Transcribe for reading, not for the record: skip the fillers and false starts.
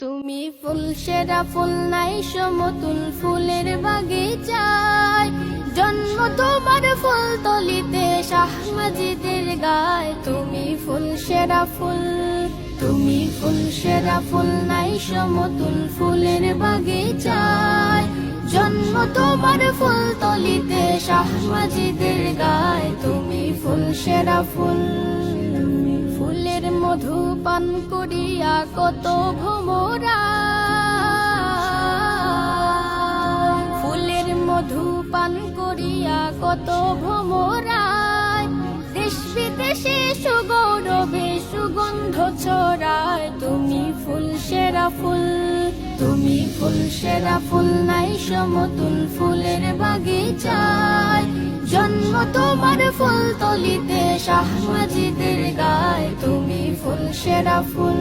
তুমি ফুল সেরা ফুল নাই সমতুল ফুলের বাগিচায়, জন্ম তোমার ফুল তলিতে শাহ মাজিদের গায়। তুমি ফুল সেরা ফুল, তুমি ফুল সেরা ফুল নাই সমতুল ফুলের বাগিচায়, জন্ম তোমার ফুল তলিতে শাহ মাজিদের গায়। তুমি ফুল সেরা ফুল, ফুলের মধু পান করিয়া কত ভোমরা, ফুলের মধু পান করিয়া কত ভোমরা, দেশ বিদেশে সুগৌরবে সুগন্ধ ছড়ায়। তুমি ফুল সেরা ফুল, তুমি ফুল সেরা ফুল নাই সমতুল ফুলের বাগিচায়, জন্ম তোমার ফুল তলিতে শাহ মাজিদের গায়। তুমি ফুল সেরা ফুল।